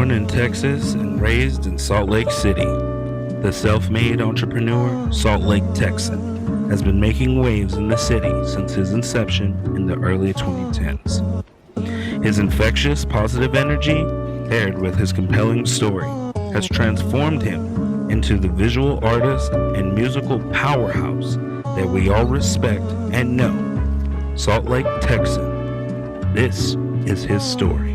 Born in Texas and raised in Salt Lake City, the self-made entrepreneur, Salt Lake Texan, has been making waves in the city since his inception in the early 2010s. His infectious, positive energy, paired with his compelling story, has transformed him into the visual artist and musical powerhouse that we all respect and know. Salt Lake Texan. This is his story.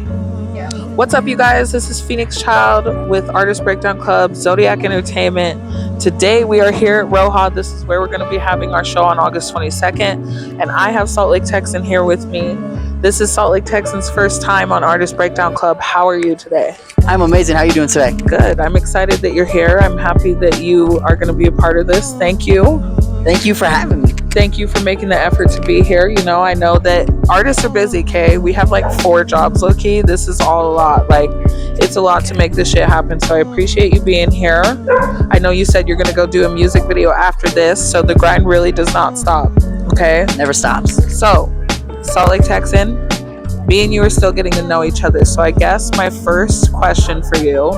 What's up, you guys? This is Phoenix Child with Artist Breakdown Club, Zodiac Entertainment. Today we are here at Roha. This is where we're going to be having our show on August 22nd. And I have Salt Lake Texan here with me. This is Salt Lake Texan's first time on Artist Breakdown Club. How are you today? I'm amazing. How are you doing today? Good. I'm excited that you're here. I'm happy that you are going to be a part of this. Thank you. Thank you for having me. Thank you for making the effort to be here. You know, I know that artists are busy, Kay. We have like 4 jobs, low-key. This is all a lot. Like, it's a lot to make this shit happen. So I appreciate you being here. I know you said you're going to go do a music video after this. So the grind really does not stop. Okay? Never stops. So, Salt Lake Texan, me and you are still getting to know each other. So I guess my first question for you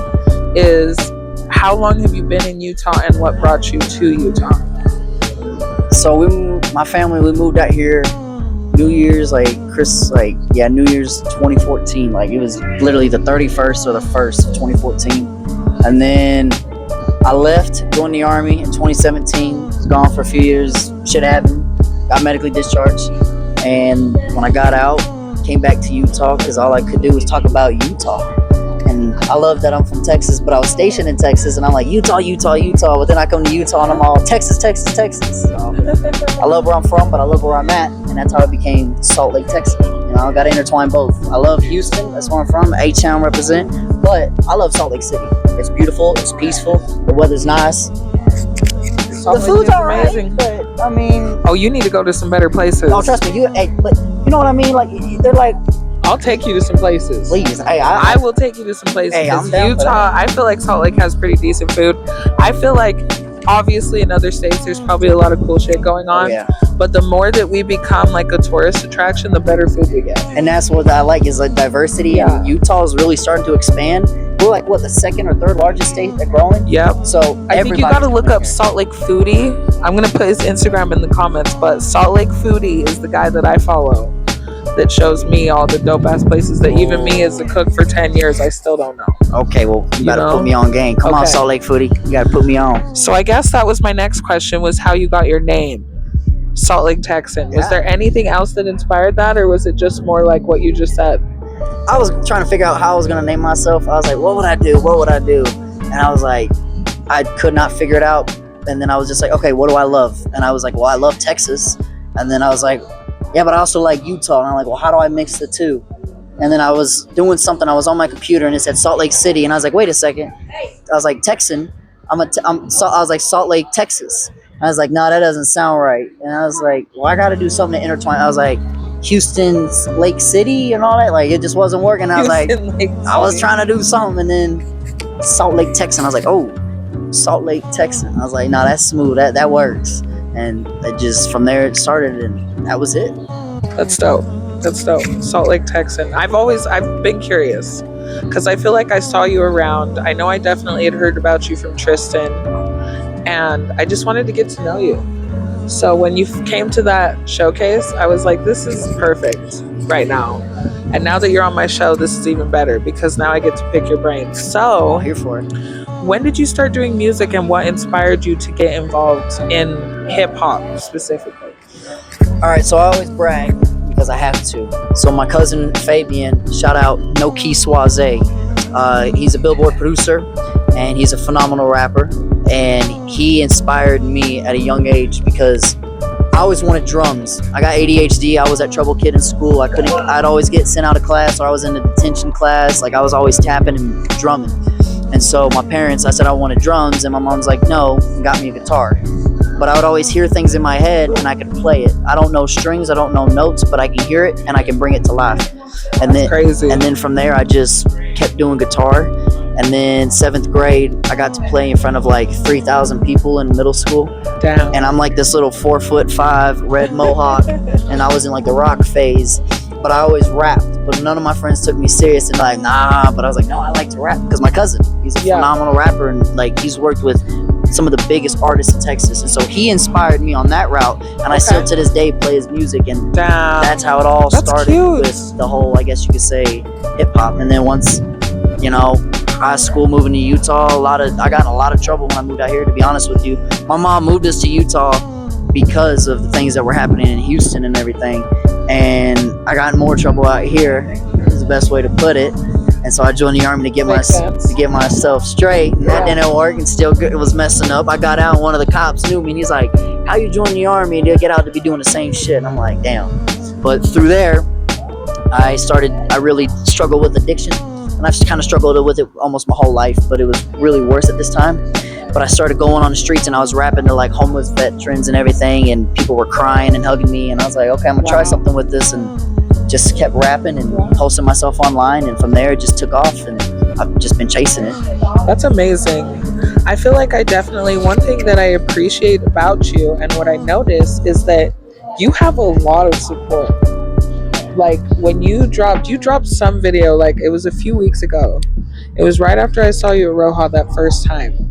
is, how long have you been in Utah and what brought you to Utah? So my family moved out here New Year's, New Year's 2014. Like, it was literally the 31st or the 1st of 2014. And then I left, joined the Army in 2017. Was gone for a few years. Shit happened. Got medically discharged. And when I got out, came back to Utah because all I could do was talk about Utah. And I love that I'm from Texas, but I was stationed in Texas, and I'm like, Utah. But then I come to Utah, and I'm all Texas. So I love where I'm from, but I love where I'm at, and that's how I became Salt Lake Texan. You know, I got to intertwine both. I love Houston. That's where I'm from. A-Town represent. But I love Salt Lake City. It's beautiful. It's peaceful. The weather's nice. The food's alright, but I mean... Oh, you need to go to some better places. Oh, trust me. But you know what I mean? Like, they're like... I'll take you to some places. Please. Hey, I will take you to some places. Hey, I'm down for Utah, that. I feel like Salt Lake has pretty decent food. I feel like, obviously, in other states, there's probably a lot of cool shit going on. Oh, yeah. But the more that we become like a tourist attraction, the better food we get. And that's what I like, is like diversity. Yeah. And Utah is really starting to expand. We're like, what, the 2nd or 3rd largest state that's growing? Yep. So I think you got to look up Salt Lake Foodie. I'm going to put his Instagram in the comments, but Salt Lake Foodie is the guy that I follow that shows me all the dope ass places that even me as a cook for 10 years, I still don't know. Okay, well, you better put me on game. Come on, Salt Lake Foodie. You got to put me on. So I guess that was my next question, was how you got your name, Salt Lake Texan. Was there anything else that inspired that, or was it just more like what you just said? I was trying to figure out how I was going to name myself. I was like, what would I do? And I was like, I could not figure it out. And then I was just like, okay, what do I love? And I was like, well, I love Texas. And then I was like, yeah, but I also like Utah. And I'm like, well, how do I mix the two? And then I was doing something. I was on my computer and it said Salt Lake City. And I was like, wait a second. I was like, Texan. I was like, Salt Lake, Texas. And I was like, no, that doesn't sound right. And I was like, well, I got to do something to intertwine. I was like, Houston's Lake City and all that. Like, it just wasn't working. I was like, I was trying to do something. And then Salt Lake, Texan. I was like, oh, Salt Lake, Texan. I was like, no, that's smooth. That works. And it just, from there it started, and that was it. That's dope. Salt Lake Texan. I've been curious because I feel like I saw you around. I know I definitely had heard about you from Tristan, and I just wanted to get to know you. So when you came to that showcase, I was like, this is perfect right now. And now that you're on my show, this is even better because now I get to pick your brain. So I'm here for it. When did you start doing music, and what inspired you to get involved in hip-hop specifically? All right, so I always brag because I have to. So my cousin Fabian, shout out No Key Soise. He's a Billboard producer, and he's a phenomenal rapper. And he inspired me at a young age because I always wanted drums. I got ADHD. I was that trouble kid in school. I'd always get sent out of class, or I was in a detention class. Like, I was always tapping and drumming. And so my parents, I said I wanted drums, and my mom's like, no, and got me a guitar. But I would always hear things in my head, and I could play it. I don't know strings, I don't know notes, but I can hear it, and I can bring it to life. And then, crazy. And then from there, I just kept doing guitar. And then 7th grade, I got to play in front of like 3,000 people in middle school. Damn. And I'm like this little 4'5" red mohawk, and I was in like the rock phase. but I always rapped. But none of my friends took me serious and like, nah. But I was like, no, I like to rap because my cousin, he's a phenomenal rapper, and like he's worked with some of the biggest artists in Texas, and so he inspired me on that route. And I still to this day play his music, and that's how it all started with the whole, I guess you could say, hip hop. And then once, you know, high school, moving to Utah, I got in a lot of trouble when I moved out here, to be honest with you. My mom moved us to Utah because of the things that were happening in Houston and everything, and I got in more trouble out here, is the best way to put it. And so I joined the Army to get myself straight, and that didn't work, and still it was messing up. I got out, and one of the cops knew me, and he's like, how you join the Army and you'll get out to be doing the same shit? And I'm like, damn. But through there, I really struggled with addiction, and I've kind of struggled with it almost my whole life, but it was really worse at this time. But I started going on the streets, and I was rapping to like homeless veterans and everything, and people were crying and hugging me, and I was like, okay, I'm gonna try something with this, and just kept rapping and posting myself online, and from there it just took off, and I've just been chasing it. That's amazing. I feel like one thing that I appreciate about you and what I notice is that you have a lot of support. Like when you dropped some video, like it was a few weeks ago. It was right after I saw you at Roha that first time.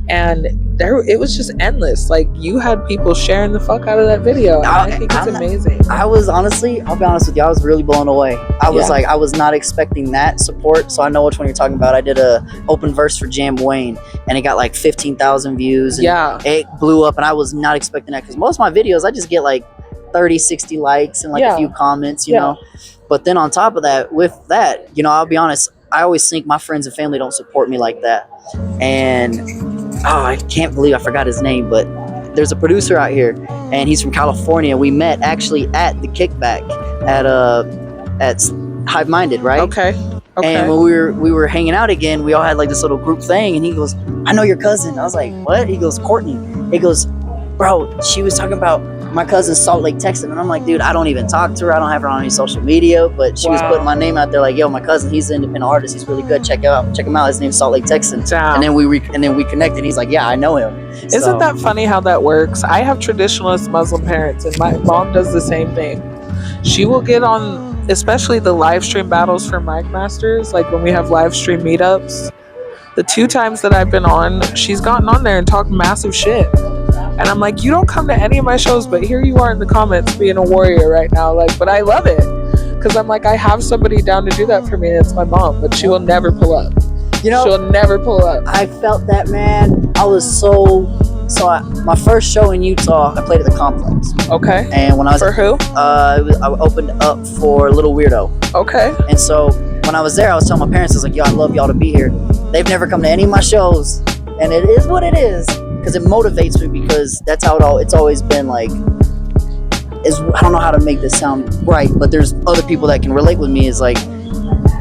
And it was just endless. Like you had people sharing the fuck out of that video. And I think it's amazing. I was honestly, I'll be honest with you, I was really blown away. I was not expecting that support. So I know which one you're talking about. I did a open verse for Jam Wayne, and it got like 15,000 views. And it blew up, and I was not expecting that, because most of my videos I just get like 30, 60 likes and like a few comments, you know. But then on top of that, with that, you know, I'll be honest, I always think my friends and family don't support me like that. And I can't believe I forgot his name, but there's a producer out here, and he's from California. We met actually at the Kickback at Hive Minded, right? Okay. And when we were hanging out again, we all had like this little group thing, and he goes, I know your cousin. I was like, what? He goes, Courtney. He goes, bro, she was talking about my cousin Salt Lake Texan. And I'm like, dude, I don't even talk to her. I don't have her on any social media, but she was putting my name out there like, yo, my cousin, he's an independent artist. He's really good. Check him out. His name's Salt Lake Texan. And then we connected. He's like, yeah, I know him. Isn't that funny how that works? I have traditionalist Muslim parents, and my mom does the same thing. She will get on, especially the live stream battles for Mic Masters, like when we have live stream meetups. The 2 times that I've been on, she's gotten on there and talked massive shit. And I'm like, you don't come to any of my shows, but here you are in the comments being a warrior right now. Like, but I love it. Because I'm like, I have somebody down to do that for me. It's my mom, but she will never pull up. You know, she'll never pull up. I felt that, man. I was my first show in Utah, I played at the Complex. Okay. And when I was for who? I opened up for Little Weirdo. Okay. And so when I was there, I was telling my parents, I was like, yo, I love y'all to be here. They've never come to any of my shows, and it is what it is. Because it motivates me, because that's how it's always been. Like, I don't know how to make this sound right, but there's other people that can relate with me. Is like,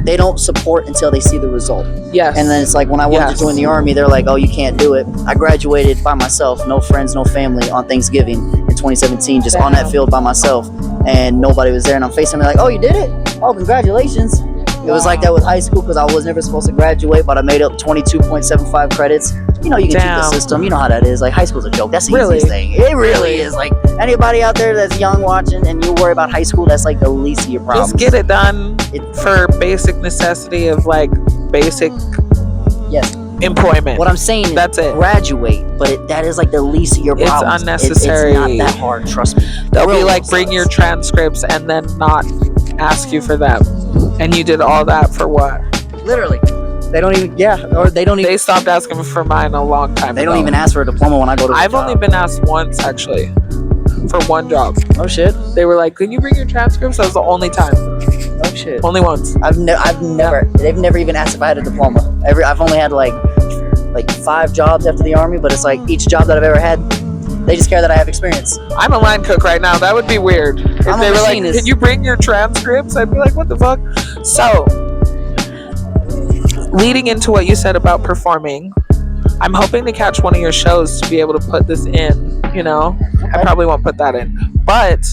they don't support until they see the result. Yes. And then it's like when I wanted to join the Army, they're like, oh, you can't do it. I graduated by myself, no friends, no family, on Thanksgiving in 2017, just on that field by myself, and nobody was there. And I'm facing me like, oh, you did it? Oh, congratulations. It was like that with high school, because I was never supposed to graduate, but I made up 22.75 credits. You know, you can cheat the system. You know how that is. Like, high school's a joke. That's the easiest thing. It really is. Like, anybody out there that's young watching and you worry about high school, that's like the least of your problems. Just get it done for basic necessity of like basic employment. What I'm saying is that's it. Graduate, but that is like the least of your problems. It's unnecessary. It's not that hard, trust me. They'll be like, bring your transcripts, and then not ask you for them. And you did all that for what? Literally. They don't even, or they don't even. They stopped asking for mine a long time ago. They don't even ask for a diploma when I go to I've only been asked once, actually, for one job. Oh, shit. They were like, can you bring your transcripts? That was the only time. Oh, shit. Only once. I've never, they've never even asked if I had a diploma. I've only had like 5 jobs after the Army, but it's like each job that I've ever had, they just care that I have experience. I'm a line cook right now. That would be weird. If they were like, can you bring your transcripts? I'd be like, what the fuck? So, leading into what you said about performing, I'm hoping to catch one of your shows to be able to put this in, you know? Okay. I probably won't put that in. But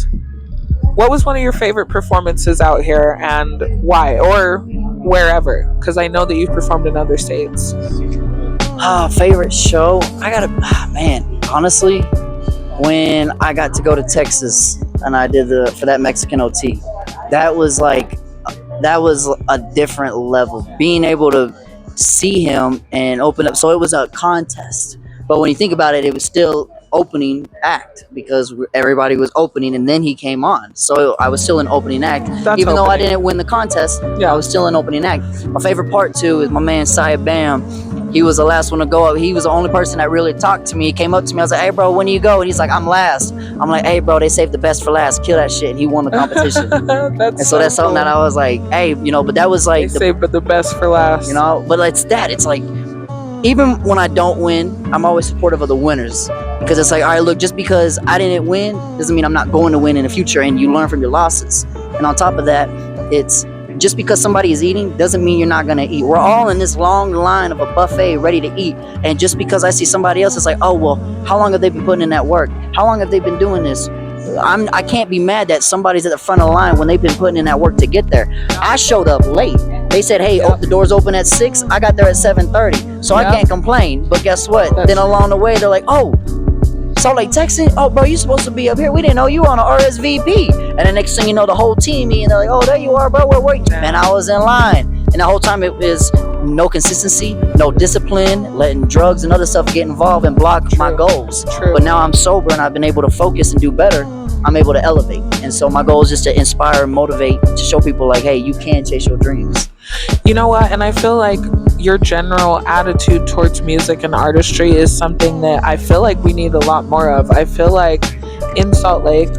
what was one of your favorite performances out here, and why? Or wherever? Because I know that you've performed in other states. Favorite show? Man, honestly, when I got to go to Texas and I did for that Mexican OT, that was a different level. Being able to see him and open up. So it was a contest, but when you think about it, it was still opening act because everybody was opening, and then he came on. So I was still an opening act, That's even though I opening. didn't win the contest. Yeah. I was still an opening act. My favorite part too is my man Bam. He was the last one to go up. He was the only person that really talked to me. He came up to me. I was like, "Hey, bro, when do you go?" And he's like, "I'm last." I'm like, "Hey, bro, they saved the best for last. Kill that shit." And he won the competition. That's And so that's something that I was like, "Hey, but that was like they saved the best for last. But it's that. It's like, even when I don't win, I'm always supportive of the winners, because it's like, all right, look, just because I didn't win doesn't mean I'm not going to win in the future, and you learn from your losses. And on top of that, it's just because somebody is eating doesn't mean you're not going to eat. We're all in this long line of a buffet ready to eat. And just because I see somebody else, it's like, oh, well, how long have they been putting in that work? How long have they been doing this? I can't be mad that somebody's at the front of the line when they've been putting in that work to get there. I showed up late. They said, hey, the doors open at 6. I got there at 7:30. So I can't complain. But guess what? Then along the way, they're like, oh, Salt Lake Texan? Oh, bro, you're supposed to be up here. We didn't know you were on an RSVP. And the next thing you know, the whole team, and they're like, oh, there you are, bro. Wait. Man, I was in line. And the whole time it was no consistency, no discipline, letting drugs and other stuff get involved and block my goals. But now I'm sober and I've been able to focus and do better. I'm able to elevate. And so my goal is just to inspire and motivate, to show people like, hey, you can chase your dreams. You know what? And I feel like your general attitude towards music and artistry is something that I feel like we need a lot more of. I feel like in Salt Lake,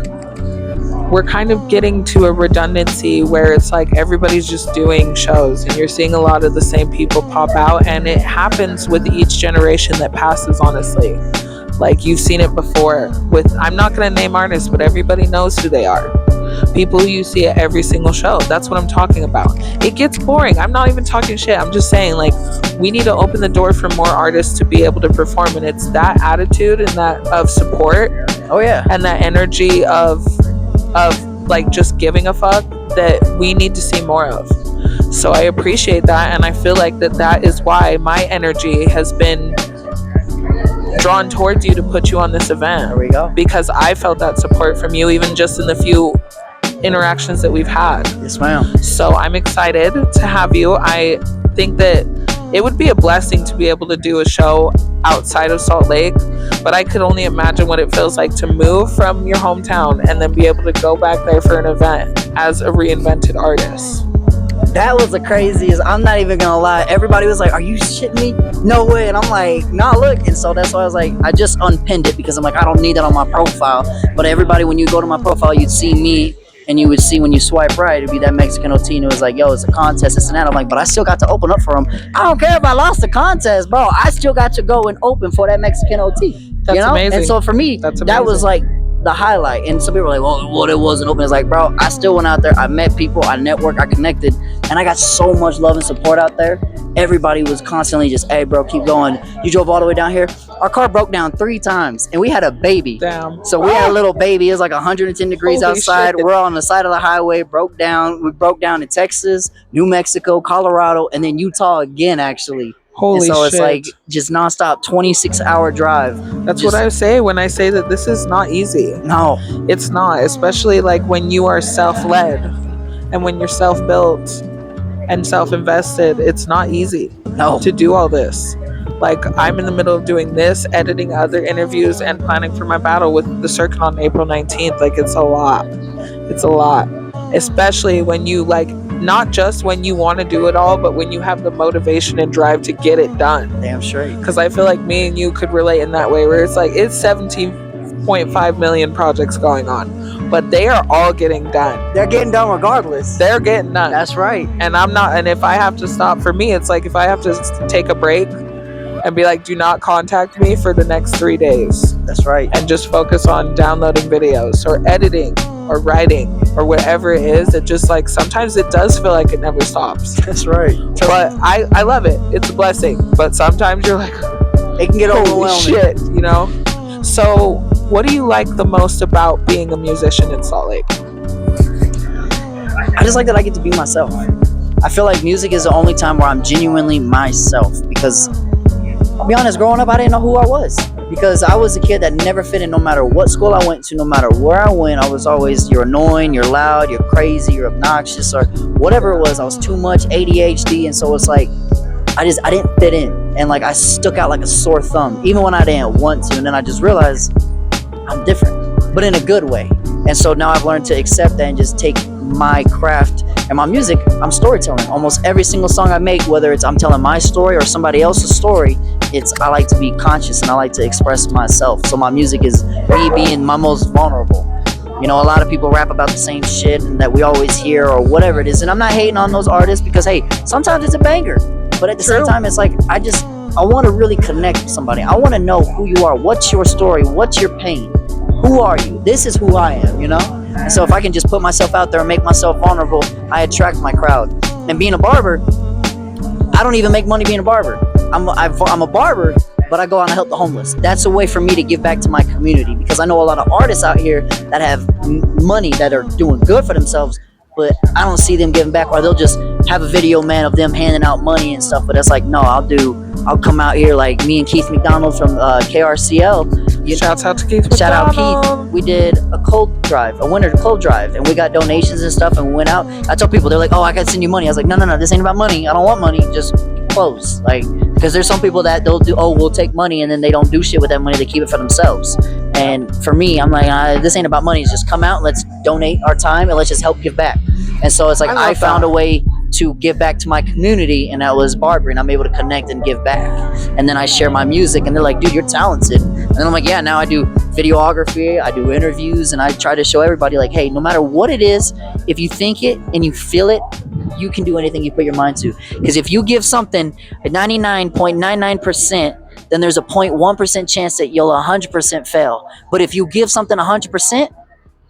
we're kind of getting to a redundancy where it's like everybody's just doing shows and you're seeing a lot of the same people pop out, and it happens with each generation that passes, honestly. Like, you've seen it before with, I'm not going to name artists, but everybody knows who they are. People you see at every single show. That's what I'm talking about. It gets boring. I'm not even talking shit. I'm just saying, like, we need to open the door for more artists to be able to perform, and it's that attitude and that of support. Oh yeah. And that energy of like just giving a fuck that we need to see more of. So I appreciate that, and I feel like that is why my energy has been drawn towards you to put you on this event. There we go. Because I felt that support from you, even just in the few interactions that we've had. Yes, ma'am. So I'm excited to have you. I think that it would be a blessing to be able to do a show outside of Salt Lake, but I could only imagine what it feels like to move from your hometown and then be able to go back there for an event as a reinvented artist. That was the craziest. I'm not even gonna lie. Everybody was like, are you shitting me? No way. And I'm like, nah, look. And so that's why I was like, I just unpinned it because I'm like, I don't need that on my profile. But everybody, when you go to my profile, you'd see me, and you would see when you swipe right, it'd be that Mexican OT, and it was like, yo, it's a contest, this and that. I'm like, but I still got to open up for him. I don't care if I lost the contest, bro. I still got to go and open for that Mexican OT. That's amazing. And so for me, that was like the highlight. And some people were like, well, it wasn't open. It's like, bro, I still went out there. I met people, I networked, I connected, and I got so much love and support out there. Everybody was constantly just, hey, bro, keep going. You drove all the way down here. Our car broke down 3 times, and we had a baby. Damn. So we had a little baby. It was like 110 degrees Holy outside. shit. We're on the side of the highway, broke down. We broke down in Texas, New Mexico, Colorado, and then Utah again, actually. Holy and so shit. it's like just nonstop 26-hour drive. That's what I say when I say that this is not easy. No. It's not, especially like when you are self-led and when you're self-built and self-invested. It's not easy to do all this. Like, I'm in the middle of doing this, editing other interviews, and planning for my battle with the circuit on April 19th. Like, it's a lot. It's a lot. Especially when you, like, not just when you want to do it all, but when you have the motivation and drive to get it done. Damn straight. Because I feel like me and you could relate in that way, where it's like, it's 17.5 million projects going on, but they are all getting done. They're getting done regardless. They're getting done. That's right. And I'm not, and if I have to stop, for me, it's like if I have to take a break and be like, do not contact me for the next 3 days. That's right. And just focus on downloading videos or editing or writing or whatever it is. It just, like, sometimes it does feel like it never stops. That's right. But I love it. It's a blessing. But sometimes you're like, it can get holy overwhelming. shit, you know? So what do you like the most about being a musician in Salt Lake? I just like that I get to be myself. I feel like music is the only time where I'm genuinely myself, because I'll be honest, growing up, I didn't know who I was because I was a kid that never fit in no matter what school I went to, no matter where I went. I was always, you're annoying, you're loud, you're crazy, you're obnoxious, or whatever it was. I was too much ADHD, and so it's like, I didn't fit in. And like, I stuck out like a sore thumb, even when I didn't want to. And then I just realized I'm different, but in a good way. And so now I've learned to accept that and just take my craft and my music. I'm storytelling. Almost every single song I make, whether it's I'm telling my story or somebody else's story, I like to be conscious and I like to express myself. So my music is me being my most vulnerable. You know, a lot of people rap about the same shit and that we always hear or whatever it is. And I'm not hating on those artists because, hey, sometimes it's a banger. But at the same time, it's like, I want to really connect with somebody. I want to know who you are. What's your story? What's your pain? Who are you? This is who I am, you know? And so if I can just put myself out there and make myself vulnerable, I attract my crowd. And being a barber, I don't even make money being a barber. I'm a barber, but I go out and help the homeless. That's a way for me to give back to my community because I know a lot of artists out here that have money that are doing good for themselves, but I don't see them giving back, or they'll just have a video, man, of them handing out money and stuff. But it's like, no, I'll come out here like me and Keith McDonald from KRCL. Shouts out to Keith. Shout out Keith. We did a winter cold drive, and we got donations and stuff, and we went out. I told people, they're like, oh, I gotta send you money. I was like, no, this ain't about money. I don't want money. Just clothes. Like, because there's some people that they'll do, we'll take money, and then they don't do shit with that money. They keep it for themselves. And for me, I'm like, this ain't about money. It's just come out, let's donate our time, and let's just help give back. And so it's like, I found a way to give back to my community, and that was barbering. I'm able to connect and give back. And then I share my music, and they're like, dude, you're talented. And then I'm like, yeah, now I do videography, I do interviews, and I try to show everybody like, hey, no matter what it is, if you think it and you feel it, you can do anything you put your mind to. Because if you give something a 99.99%, then there's a 0.1% chance that you'll 100% fail. But if you give something 100%,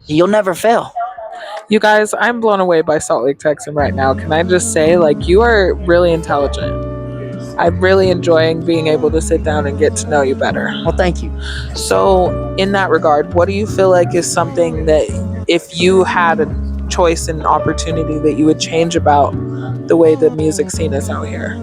you'll never fail. You guys, I'm blown away by Salt Lake Texan right now. Can I just say, like, you are really intelligent. I'm really enjoying being able to sit down and get to know you better. Well, thank you. So, in that regard, what do you feel like is something that if you had a choice and opportunity that you would change about the way the music scene is out here?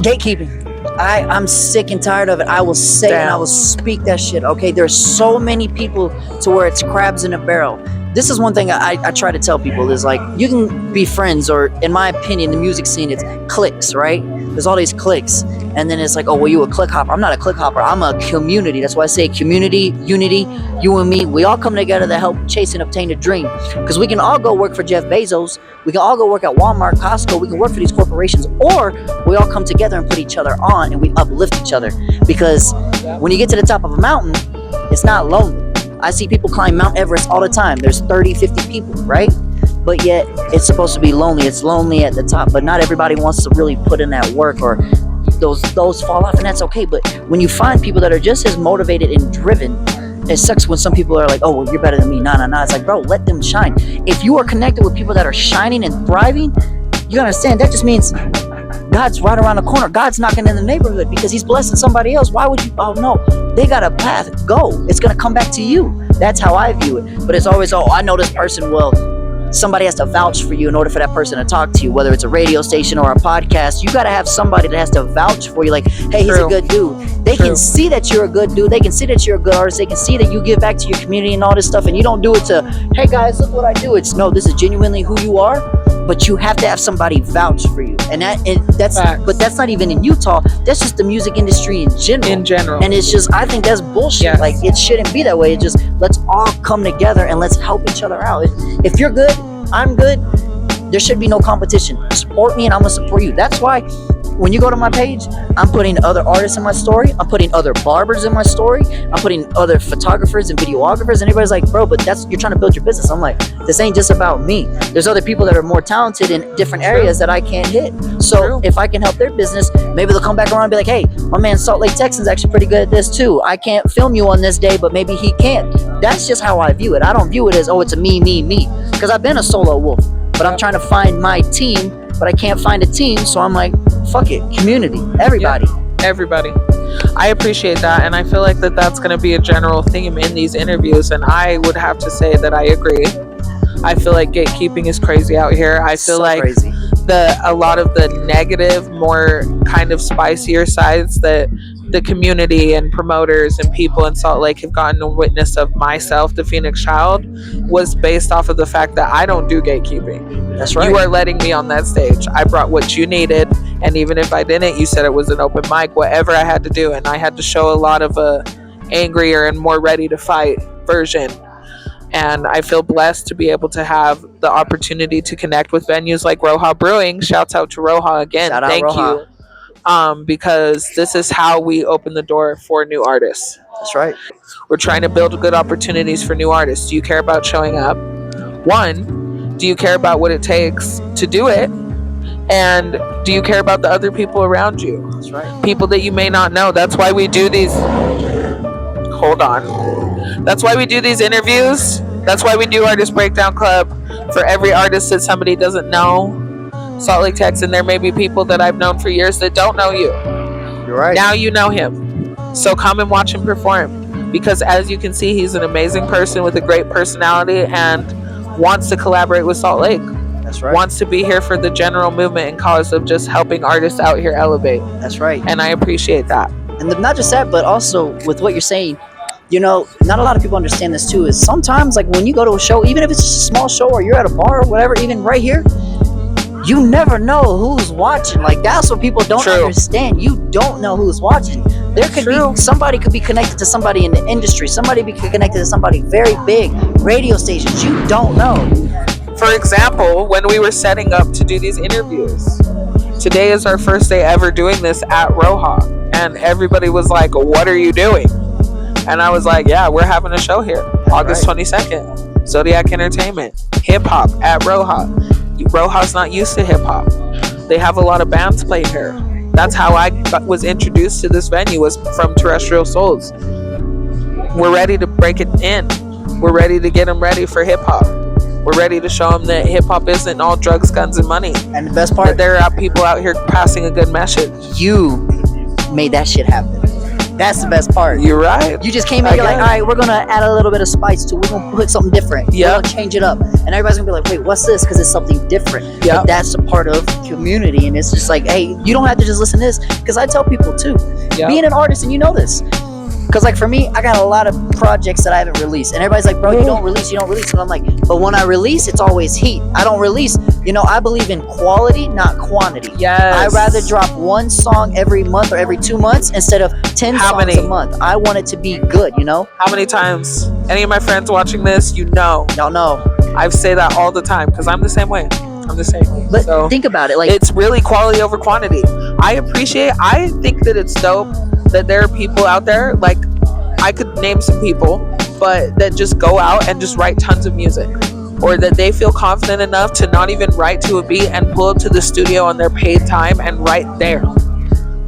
Gatekeeping. I'm sick and tired of it. I will say and I will speak that shit. Okay, there's so many people to where it's crabs in a barrel. This is one thing I try to tell people is like, you can be friends, or in my opinion, the music scene, it's cliques, right? There's all these cliques. And then it's like, oh, well, you a clique hopper. I'm not a clique hopper. I'm a community. That's why I say community, unity, you and me. We all come together to help chase and obtain a dream. Because we can all go work for Jeff Bezos. We can all go work at Walmart, Costco. We can work for these corporations. Or we all come together and put each other on and we uplift each other. Because when you get to the top of a mountain, it's not lonely. I see people climb Mount Everest all the time. There's 30, 50 people, right? But yet it's supposed to be lonely. It's lonely at the top, but not everybody wants to really put in that work, or those fall off, and that's okay. But when you find people that are just as motivated and driven, it sucks when some people are like, oh, well, you're better than me. Nah. It's like, bro, let them shine. If you are connected with people that are shining and thriving, you understand that just means God's right around the corner. God's knocking in the neighborhood because he's blessing somebody else. Why would you? Oh, no. They got a path. Go. It's going to come back to you. That's how I view it. But it's always, oh, I know this person well. Somebody has to vouch for you in order for that person to talk to you, whether it's a radio station or a podcast. You got to have somebody that has to vouch for you, like, hey, he's a good dude. They can see that you're a good dude. They can see that you're a good artist. They can see that you give back to your community and all this stuff, and you don't do it to, hey guys, look what I do. It's no, this is genuinely who you are, but you have to have somebody vouch for you. And that's facts. But that's not even in Utah. That's just the music industry in general. And it's just, I think that's bullshit. Yes. Like, it shouldn't be that way. It just, let's all come together and let's help each other out. If you're good, I'm good, there should be no competition. Support me and I'm gonna support you. That's why when you go to my page, I'm putting other artists in my story, I'm putting other barbers in my story, I'm putting other photographers and videographers, and everybody's like, bro, but you're trying to build your business. I'm like, this ain't just about me. There's other people that are more talented in different areas that I can't hit. So if I can help their business, maybe they'll come back around and be like, hey, my man Salt Lake Texan's actually pretty good at this too. I can't film you on this day, but maybe he can. That's just how I view it. I don't view it as, oh, it's a me. Because I've been a solo wolf, but I'm trying to find my team, but I can't find a team, so I'm like, fuck it, community, everybody. Yeah, everybody. I appreciate that, and I feel like that's going to be a general theme in these interviews, and I would have to say that I agree. I feel like gatekeeping is crazy out here. I feel like crazy. A lot of the negative, more kind of spicier sides that the community and promoters and people in Salt Lake have gotten a witness of myself, the Phoenix Child, was based off of the fact that I don't do gatekeeping. That's right. You are letting me on that stage. I brought what you needed, and even if I didn't, you said it was an open mic, whatever I had to do, and I had to show a lot of a angrier and more ready to fight version. And I feel blessed to be able to have the opportunity to connect with venues like Roha Brewing. Shouts out to Roha again. Shout out Thank Roha. you. Because this is how we open the door for new artists. That's right. We're trying to build good opportunities for new artists. Do you care about showing up? One, do you care about what it takes to do it? And do you care about the other people around you? That's right. People that you may not know. That's why we do these. Hold on. That's why we do these interviews. That's why we do Artist Breakdown Club. For every artist that somebody doesn't know, Salt Lake, Texan, there may be people that I've known for years that don't know you. You're right. Now you know him. So come and watch him perform. Because as you can see, he's an amazing person with a great personality and wants to collaborate with Salt Lake. That's right. Wants to be here for the general movement and cause of just helping artists out here elevate. That's right. And I appreciate that. And not just that, but also with what you're saying, you know, not a lot of people understand this too, is sometimes like when you go to a show, even if it's just a small show or you're at a bar or whatever, even right here, you never know who's watching. Like that's what people don't understand. You don't know who's watching. There could be somebody could be connected to somebody in the industry. Somebody be connected to somebody very big. Radio stations. You don't know. For example, when we were setting up to do these interviews, today is our first day ever doing this at Roha, and everybody was like, "What are you doing?" And I was like, "Yeah, we're having a show here, August 22nd, Zodiac Entertainment, hip hop at Roha." Roha's not used to hip hop. They have a lot of bands play here. That's how I was introduced to this venue, was from Terrestrial Souls. We're ready to break it in. We're ready to get them ready for hip hop. We're ready to show them that hip hop isn't all drugs, guns, and money. And the best part, that there are people out here passing a good message. You made that shit happen. That's the best part. You're right. You just came in, you're like, all right, we're gonna add a little bit of spice to it. We're gonna put something different. Yeah. We're gonna change it up. And everybody's gonna be like, wait, what's this? Because it's something different. Yeah. But that's a part of community. And it's just like, hey, you don't have to just listen to this. Because I tell people too, being an artist, and you know this. Because like for me, I got a lot of projects that I haven't released. And everybody's like, bro, you don't release. And I'm like, but when I release, it's always heat. I don't release. You know, I believe in quality, not quantity. Yes. I'd rather drop one song every month or every 2 months instead of 10 songs a month. I want it to be good, you know? How many times? Any of my friends watching this, you know. Y'all know. I say that all the time because I'm the same way. I'm the same way. But so think about it. Like, it's really quality over quantity. I think that it's dope that there are people out there, like I could name some people, but that just go out and just write tons of music. Or that they feel confident enough to not even write to a beat and pull up to the studio on their paid time and write there.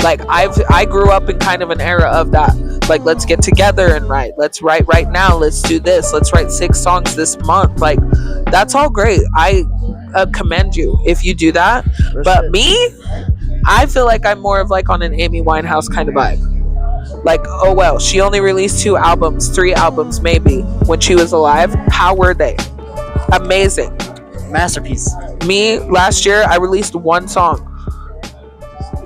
Like I grew up in kind of an era of that. Like, let's get together and write. Let's write right now. Let's do this. Let's write 6 songs this month. Like, that's all great. I commend you if you do that. But me, I feel like I'm more of like on an Amy Winehouse kind of vibe. Like, oh well, she only released 2 albums, 3 albums maybe when she was alive. How were they? Amazing. Masterpiece. Me, last year, I released 1 song.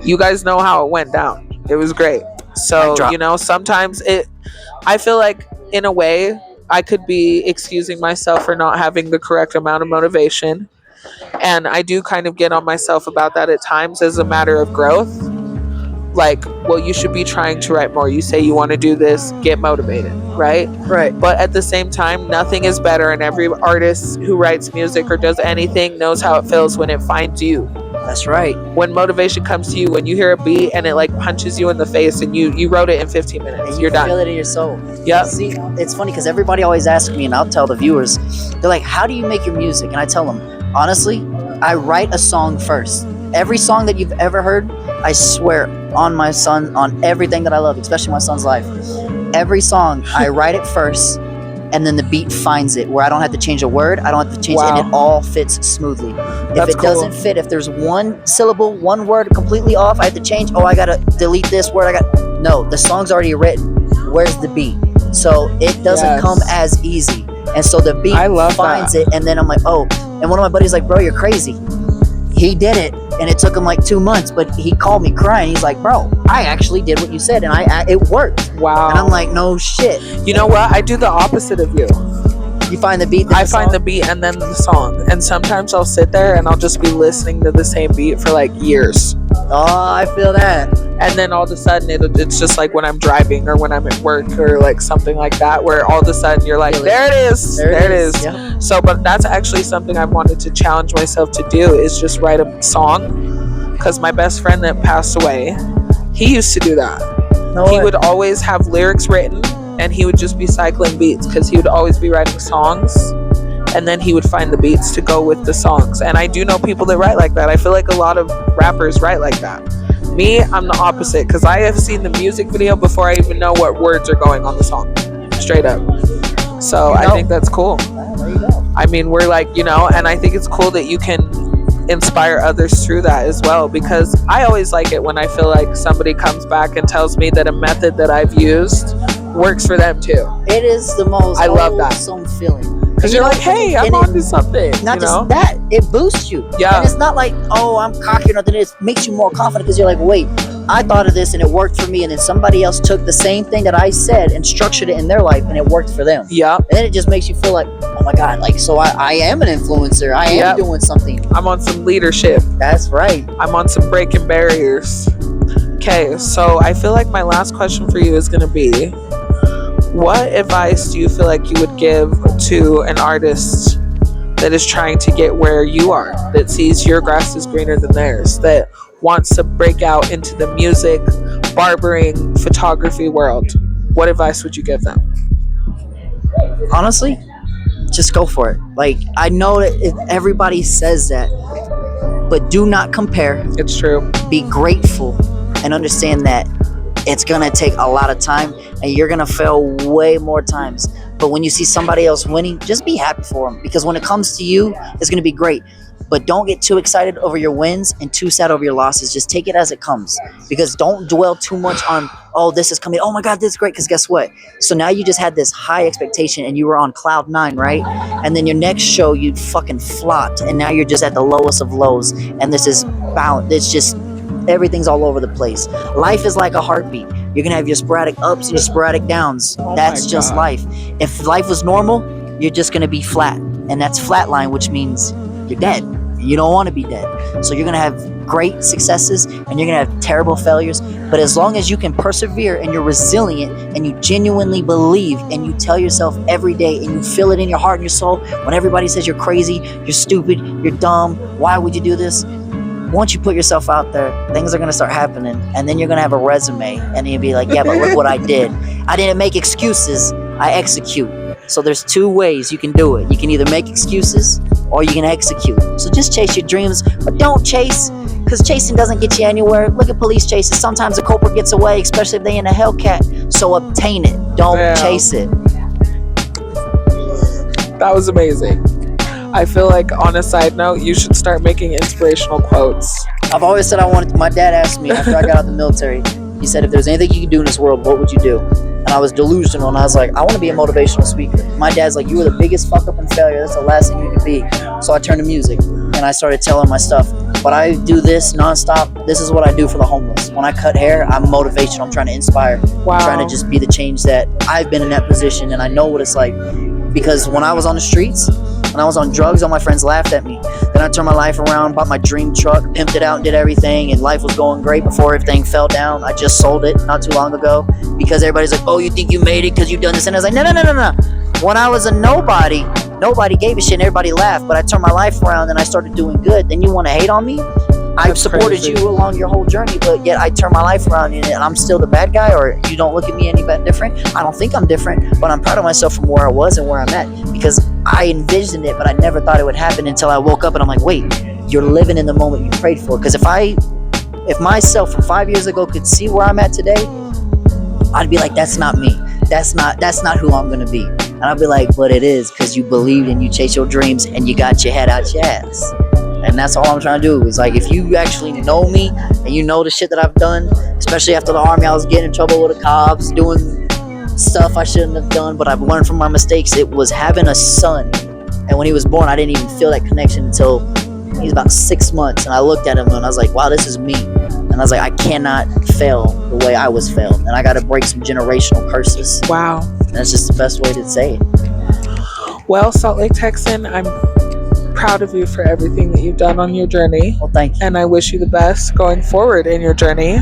You guys know how it went down. It was great. So, you know, sometimes I feel like in a way I could be excusing myself for not having the correct amount of motivation. And I do kind of get on myself about that at times as a matter of growth. Like, well, you should be trying to write more. You say you want to do this, get motivated, right? Right. But at the same time, nothing is better. And every artist who writes music or does anything knows how it feels when it finds you. That's right. When motivation comes to you, when you hear a beat and it like punches you in the face and you wrote it in 15 minutes, and you're done. You feel it in your soul. Yep. See, it's funny because everybody always asks me, and I'll tell the viewers, they're like, how do you make your music? And I tell them, honestly, I write a song first. Every song that you've ever heard, I swear on my son, on everything that I love, especially my son's life. Every song, I write it first, and then the beat finds it, where I don't have to change a word, I don't have to change it, and it all fits smoothly. If it doesn't fit, if there's one syllable, one word completely off, I have to change, I gotta delete this word, no, the song's already written. Where's the beat? So it doesn't come as easy. And so the beat finds it, and then I'm like, and one of my buddies like, bro, you're crazy. He did it. And it took him like 2 months, but he called me crying. He's like, bro, I actually did what you said, and it worked. Wow. And I'm like, no shit. You know what? I do the opposite of you. You find the beat? I find the beat and then the song. And sometimes I'll sit there and I'll just be listening to the same beat for like years. Oh, I feel that. And then all of a sudden it's just like when I'm driving or when I'm at work or like something like that, where all of a sudden you're like, there it is. There it is. Yeah. So, but that's actually something I wanted to challenge myself to do, is just write a song. Because my best friend that passed away, he used to do that. He would always have lyrics written and he would just be cycling beats, because he would always be writing songs and then he would find the beats to go with the songs. And I do know people that write like that. I feel like a lot of rappers write like that. Me, I'm the opposite, because I have seen the music video before I even know what words are going on the song, straight up. So I think that's cool. There you go. I mean, we're like, and I think it's cool that you can inspire others through that as well, because I always like it when I feel like somebody comes back and tells me that a method that I've used works for them too. It is the most I love that feeling. Because you're like, hey, I'm onto something. Not just that, it boosts you. Yeah. And it's not like, oh, I'm cocky or nothing. It makes you more confident, because you're like, wait, I thought of this and it worked for me. And then somebody else took the same thing that I said and structured it in their life and it worked for them. Yeah. And then it just makes you feel like, oh my God, like, so I am an influencer. I am doing something. I'm on some leadership. That's right. I'm on some breaking barriers. Okay, so I feel like my last question for you is going to be, what advice do you feel like you would give to an artist that is trying to get where you are, that sees your grass is greener than theirs, that wants to break out into the music, barbering, photography world? What advice would you give them? Honestly, just go for it. Like, I know that everybody says that, but do not compare. It's true. Be grateful and understand that it's gonna take a lot of time and you're gonna fail way more times. But when you see somebody else winning, just be happy for them, because when it comes to you, it's gonna be great. But don't get too excited over your wins and too sad over your losses. Just take it as it comes, because don't dwell too much on, oh, this is coming. Oh my God, this is great. Because guess what? So now you just had this high expectation and you were on cloud 9, right? And then your next show, you fucking flopped. And now you're just at the lowest of lows. And this is bound. It's just, everything's all over the place. Life is like a heartbeat. You're gonna have your sporadic ups and your sporadic downs. That's just life. If life was normal, you're just gonna be flat. And that's flatline, which means you're dead. You don't want to be dead. So you're gonna have great successes and you're gonna have terrible failures. But as long as you can persevere and you're resilient and you genuinely believe and you tell yourself every day and you feel it in your heart and your soul, when everybody says you're crazy, you're stupid, you're dumb, why would you do this? Once you put yourself out there, things are gonna start happening, and then you're gonna have a resume and you'll be like, yeah, but look what I did. I didn't make excuses, I execute. So there's two ways you can do it. You can either make excuses or you can execute. So just chase your dreams, but don't chase, because chasing doesn't get you anywhere. Look at police chases. Sometimes a culprit gets away, especially if they in a Hellcat. So obtain it, don't chase it. That was amazing. I feel like, on a side note, you should start making inspirational quotes. I've always said I wanted. My dad asked me after I got out of the military, he said, if there's anything you could do in this world, what would you do? And I was delusional, and I was like, I want to be a motivational speaker. My dad's like, you were the biggest fuck up and failure. That's the last thing you could be. So I turned to music, and I started telling my stuff. But I do this nonstop. This is what I do for the homeless. When I cut hair, I'm motivational. I'm trying to inspire. Wow. I'm trying to just be the change that I've been in that position, and I know what it's like. Because when I was on the streets, when I was on drugs, all my friends laughed at me. Then I turned my life around, bought my dream truck, pimped it out and did everything, and life was going great before everything fell down. I just sold it not too long ago because everybody's like, oh, you think you made it because you done this? And I was like, no. When I was a nobody gave a shit and everybody laughed, but I turned my life around and I started doing good. Then you want to hate on me? I've supported you along your whole journey, but yet I turned my life around and I'm still the bad guy, or you don't look at me any bit different? I don't think I'm different, but I'm proud of myself from where I was and where I'm at, because I envisioned it, but I never thought it would happen until I woke up and I'm like, wait, you're living in the moment you prayed for. Because if myself from 5 years ago could see where I'm at today, I'd be like, that's not me. That's not who I'm gonna be. And I'd be like, but it is, because you believed and you chased your dreams and you got your head out your ass. And that's all I'm trying to do. Is like, if you actually know me and you know the shit that I've done, especially after the army, I was getting in trouble with the cops, doing stuff I shouldn't have done, but I've learned from my mistakes. It was having a son, and when he was born, I didn't even feel that connection until He's about 6 months, and I looked at him and I was like, wow, this is me. And I was like, I cannot fail the way I was failed, and I got to break some generational curses. Wow. And that's just the best way to say it. Well, Salt Lake Texan, I'm proud of you for everything that you've done on your journey. Well, thank you. And I wish you the best going forward in your journey.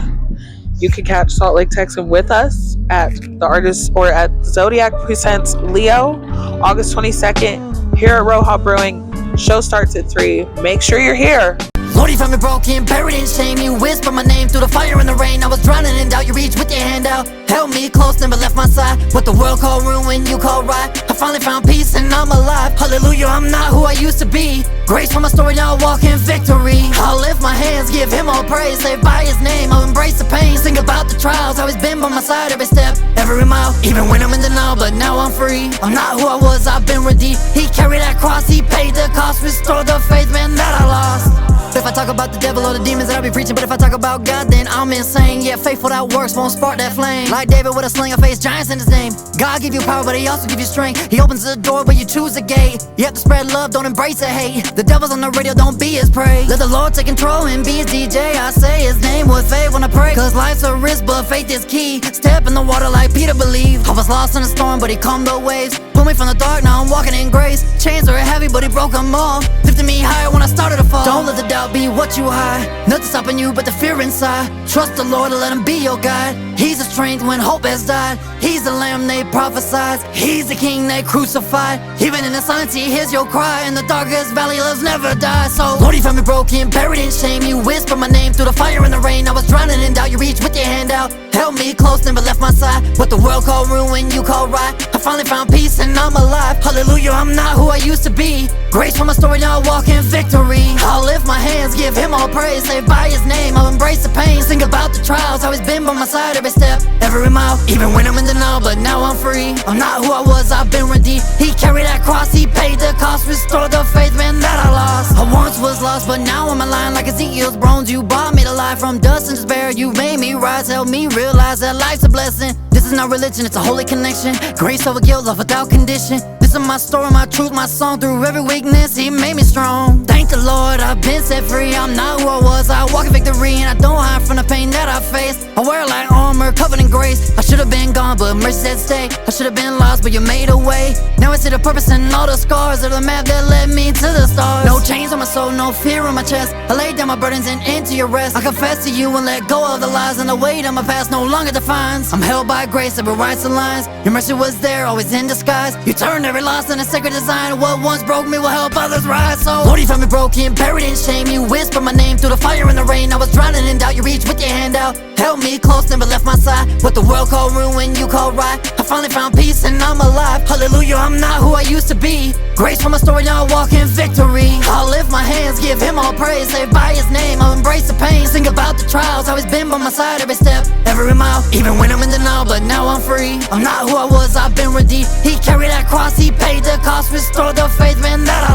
You can catch Salt Lake Texan with us at The Artist or at Zodiac Presents Leo, August 22nd, here at Roha Brewing. Show starts at 3. Make sure you're here. Lord, you found me broken, buried in shame. You whispered my name through the fire and the rain. I was drowning in doubt, you reached with your hand out. Held me close, never left my side. What the world called ruin, you called right. I finally found peace and I'm alive. Hallelujah, I'm not who I used to be. Grace from my story, now I walk in victory. I'll lift my hands, give him all praise. Saved by his name, I'll embrace the pain. Sing about the trials, how he's been by my side every step, every mile. Even when I'm in denial, but now I'm free. I'm not who I was, I've been redeemed. He carried that cross, he paid the cost. Restored the faith, man, that I lost. If I talk about the devil or the demons that I be preaching, but if I talk about God, then I'm insane. Yeah, faithful that works won't spark that flame. Like David with a sling, I face giants in his name. God give you power, but he also give you strength. He opens the door, but you choose the gate. You have to spread love, don't embrace the hate. The devil's on the radio, don't be his prey. Let the Lord take control and be his DJ. I say his name with faith when I pray, cause life's a risk, but faith is key. Step in the water like Peter believed. I was lost in a storm, but he calmed the waves. Pulled me from the dark, now I'm walking in grace. Chains are heavy, but he broke them all. Lifted me higher when I started to fall. Don't let the doubt be what you hide. Nothing stopping you but the fear inside. Trust the Lord and let him be your guide. He's the strength when hope has died. He's the lamb they prophesied. He's the king they crucified. Even in the silence he hears your cry. In the darkest valley loves never die. So Lord, you found me broken, buried in shame. You whispered my name through the fire and the rain. I was drowning in doubt, you reached with your hand out. Held me close, never left my side. What the world called ruin, you called right. I finally found peace and I'm alive. Hallelujah, I'm not who I used to be. Grace from my story, now I walk in victory. I'll lift my hands, give him all praise. Saved by his name, I'll embrace the pain. Sing about the trials, how he's been by my side every step, every mile. Even when I'm in denial, but now I'm free. I'm not who I was, I've been redeemed. He carried that cross, he paid the cost. Restored the faith, man, that I lost. I once was lost, but now I'm alive. Like Ezekiel's bones, you brought me to life. From dust and despair, you made me rise. Help me realize that life's a blessing. This is not religion, it's a holy connection. Grace over guilt, love without condition. This is my story, my truth, my song. Through every weakness, he made me strong. Thank the Lord, I've been set free. I'm not who I was, I walk in victory. And I don't hide from the pain that I faced. I wear like armor, covered in grace. I should have been gone, but mercy said stay. I should have been lost, but you made a way. Now I see the purpose in all the scars of the map that led me to the stars. No chains on my soul, no fear on my chest. I laid down my burdens and into your rest. I confess to you and let go of the lies, and the weight of my past no longer defines. I'm held by grace, every rights and lines. Your mercy was there, always in disguise. You turned every loss into sacred design. What once broke me will help others rise. So Lord, you found me broken, buried in shame. You whispered my name through the fire and the rain. I was drowning in doubt, you reached with your hand out. Held me close, never left my side. What the world called ruin, you called right. I finally found peace and I'm alive. Hallelujah, I'm not who I used to be. Grace from my story, now I walk in victory. I'll lift my hands, give him all praise. Saved by his name, I'll embrace the pain. Sing about the trials, how he's been by my side every step, every mile. Even when I'm in denial, but now I'm free. I'm not who I was, I've been redeemed. He carried that cross, he paid the cost. Restored the faith, man, that